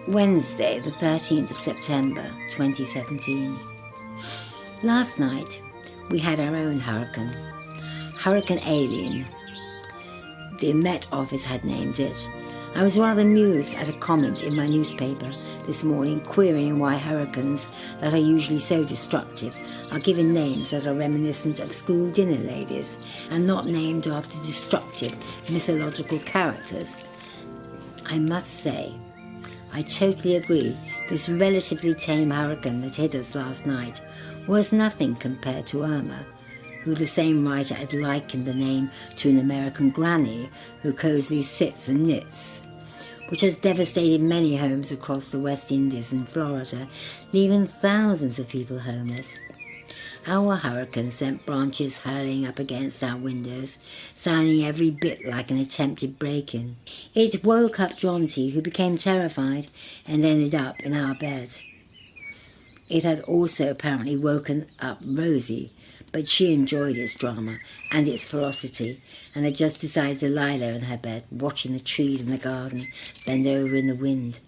Wednesday, the 13th of September, 2017. Last night, we had our own hurricane, Hurricane Aileen. The Met Office had named it. I was rather amused at a comment in my newspaper this morning querying why hurricanes that are usually so destructive are given names that are reminiscent of school dinner ladies and not named after destructive mythological characters. I must say, I totally agree this relatively tame hurricane that hit us last night was nothing compared to Irma, who the same writer had likened the name to an American granny who cosily sits and knits, which has devastated many homes across the West Indies and Florida, leaving thousands of people homeless. Our hurricane sent branches hurling up against our windows, sounding every bit like an attempted break-in. It woke up Jonty, who became terrified and ended up in our bed. It had also apparently woken up Rosie, but she enjoyed its drama and its ferocity and had just decided to lie there in her bed, watching the trees in the garden bend over in the wind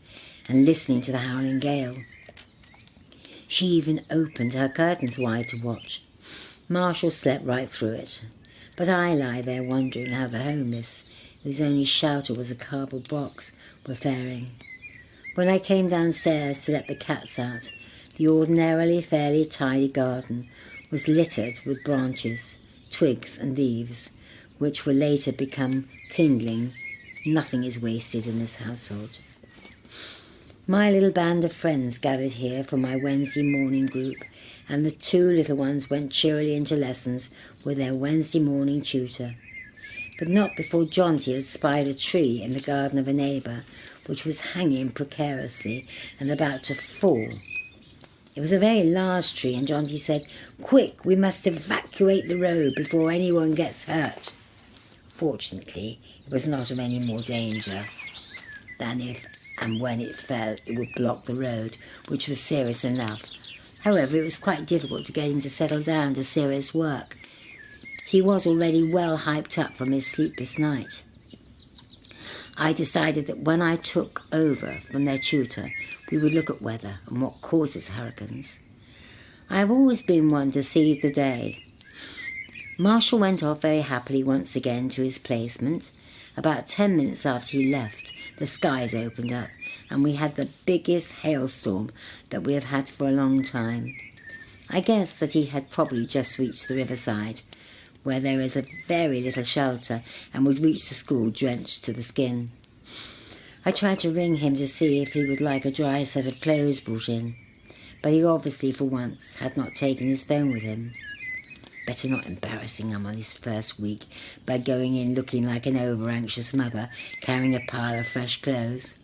and listening to the howling gale. She even opened her curtains wide to watch. Marshall slept right through it, but I lie there wondering how the homeless, whose only shelter was a cardboard box, were faring. When I came downstairs to let the cats out, the ordinarily fairly tidy garden was littered with branches, twigs and leaves, which will later become kindling. Nothing is wasted in this household. My little band of friends gathered here for my Wednesday morning group, and the two little ones went cheerily into lessons with their Wednesday morning tutor. But not before Jonty had spied a tree in the garden of a neighbour, which was hanging precariously and about to fall. It was a very large tree, and Jonty said, "Quick, we must evacuate the road before anyone gets hurt." Fortunately, it was not of any more danger than if and when it fell, it would block the road, which was serious enough. However, it was quite difficult to get him to settle down to serious work. He was already well hyped up from his sleepless night. I decided that when I took over from their tutor, we would look at weather and what causes hurricanes. I have always been one to seize the day. Marshall went off very happily once again to his placement. About 10 minutes after he left, the skies opened up and we had the biggest hailstorm that we have had for a long time. I guess that he had probably just reached the riverside, where there is a very little shelter, and would reach the school drenched to the skin. I tried to ring him to see if he would like a dry set of clothes brought in, but he obviously for once had not taken his phone with him. Better not embarrassing him on his first week by going in looking like an over-anxious mother carrying a pile of fresh clothes.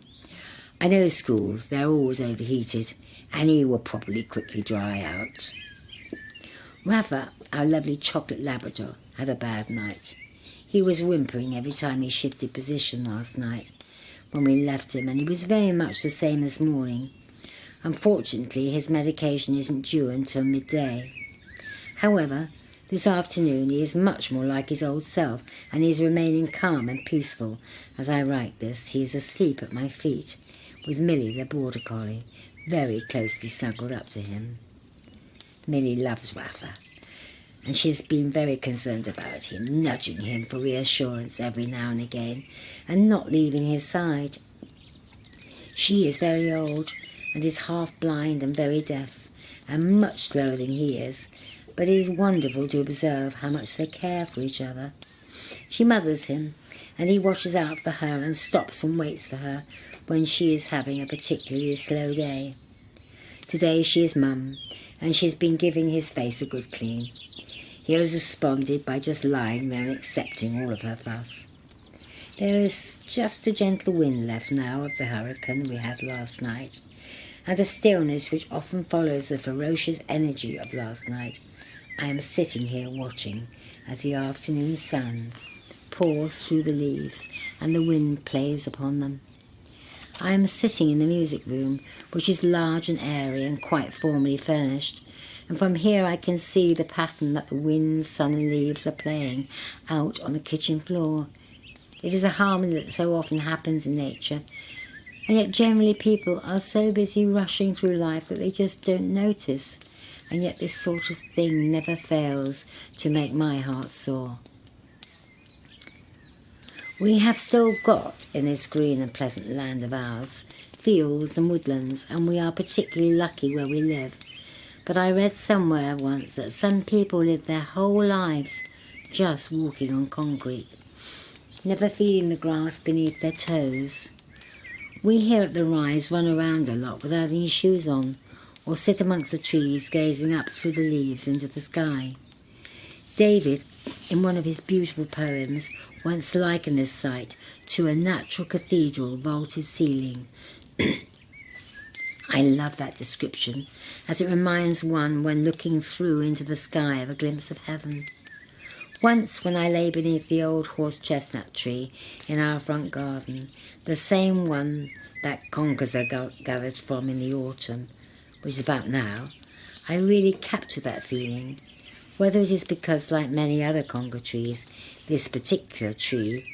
I know schools, they're always overheated, and he will probably quickly dry out. Rafa, our lovely chocolate Labrador, had a bad night. He was whimpering every time he shifted position last night when we left him, and he was very much the same this morning. Unfortunately, his medication isn't due until midday. However, this afternoon he is much more like his old self, and he is remaining calm and peaceful. As I write this, he is asleep at my feet, with Millie, the border collie, very closely snuggled up to him. Millie loves Rafa, and she has been very concerned about him, nudging him for reassurance every now and again, and not leaving his side. She is very old, and is half blind and very deaf, and much slower than he is, but it is wonderful to observe how much they care for each other. She mothers him, and he watches out for her and stops and waits for her when she is having a particularly slow day. Today she is mum, and she has been giving his face a good clean. He has responded by just lying there and accepting all of her fuss. There is just a gentle wind left now of the hurricane we had last night, and a stillness which often follows the ferocious energy of last night. I am sitting here watching as the afternoon sun pours through the leaves and the wind plays upon them. I am sitting in the music room, which is large and airy and quite formally furnished, and from here I can see the pattern that the wind, sun and leaves are playing out on the kitchen floor. It is a harmony that so often happens in nature, And yet generally people are so busy rushing through life that they just don't notice. And yet this sort of thing never fails to make my heart sore. We have still got, in this green and pleasant land of ours, fields and woodlands, and we are particularly lucky where we live. But I read somewhere once that some people live their whole lives just walking on concrete, never feeling the grass beneath their toes. We here at the Rise run around a lot without any shoes on, or sit amongst the trees gazing up through the leaves into the sky. David, in one of his beautiful poems, once likened this sight to a natural cathedral vaulted ceiling. I love that description, as it reminds one when looking through into the sky of a glimpse of heaven. Once when I lay beneath the old horse chestnut tree in our front garden, the same one that conkers are gathered from in the autumn, which is about now, I really captured that feeling. Whether it is because, like many other conger trees, this particular tree,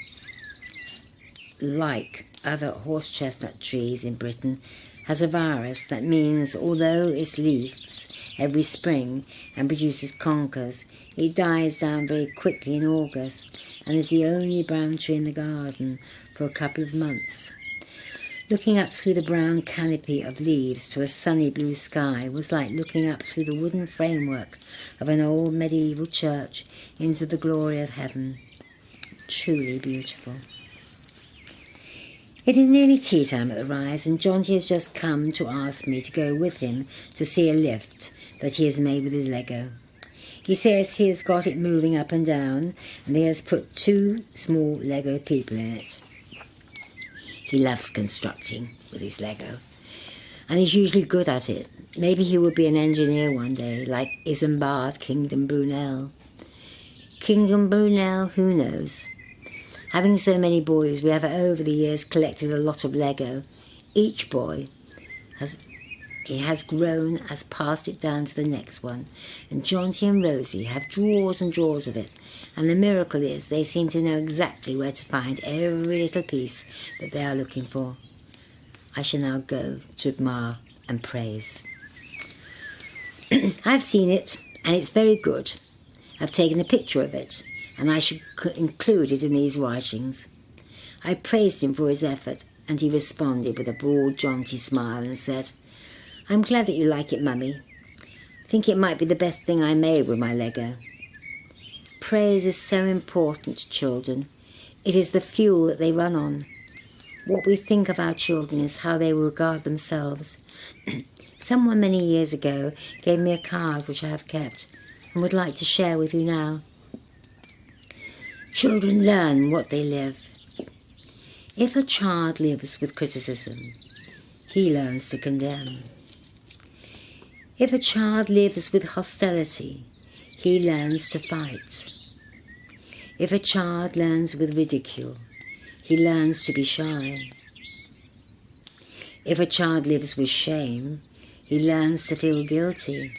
like other horse chestnut trees in Britain, has a virus that means although its leaves every spring and produces conkers, it dies down very quickly in August and is the only brown tree in the garden for a couple of months. Looking up through the brown canopy of leaves to a sunny blue sky was like looking up through the wooden framework of an old medieval church into the glory of heaven. Truly beautiful. It is nearly tea time at the Rise, and Jonty has just come to ask me to go with him to see a lift that he has made with his Lego. He says he has got it moving up and down, and he has put 2 small Lego people in it. He loves constructing with his Lego, and he's usually good at it. Maybe he will be an engineer one day, like Isambard Kingdom Brunel. Kingdom Brunel, who knows? Having so many boys, we have over the years collected a lot of Lego. Each boy has grown, has passed it down to the next one, and Jonty and Rosie have drawers and drawers of it, and the miracle is they seem to know exactly where to find every little piece that they are looking for. I shall now go to admire and praise. I've seen it, and it's very good. I've taken a picture of it, and I should include it in these writings. I praised him for his effort, and he responded with a broad, jaunty smile and said, "I'm glad that you like it, Mummy. I think it might be the best thing I made with my Lego." Praise is so important to children. It is the fuel that they run on. What we think of our children is how they will regard themselves. Someone many years ago gave me a card which I have kept and would like to share with you now. Children learn what they live. If a child lives with criticism, he learns to condemn. If a child lives with hostility, he learns to fight. If a child learns with ridicule, he learns to be shy. If a child lives with shame, he learns to feel guilty.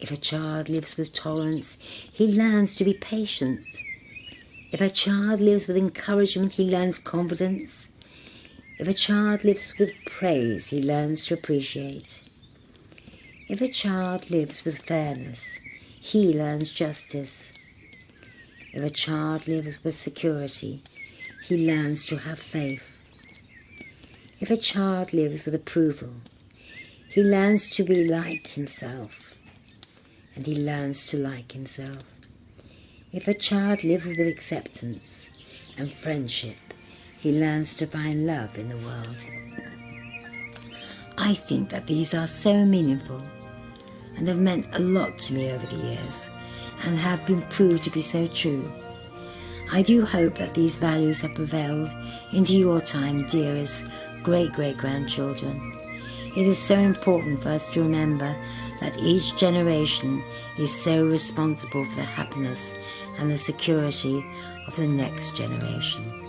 If a child lives with tolerance, he learns to be patient. If a child lives with encouragement, he learns confidence. If a child lives with praise, he learns to appreciate. If a child lives with fairness, he learns justice. If a child lives with security, he learns to have faith. If a child lives with approval, he learns to be like himself, and he learns to like himself. If a child lives with acceptance and friendship, he learns to find love in the world. I think that these are so meaningful and have meant a lot to me over the years and have been proved to be so true. I do hope that these values have prevailed into your time, dearest great-great-grandchildren. It is so important for us to remember that each generation is so responsible for the happiness and the security of the next generation.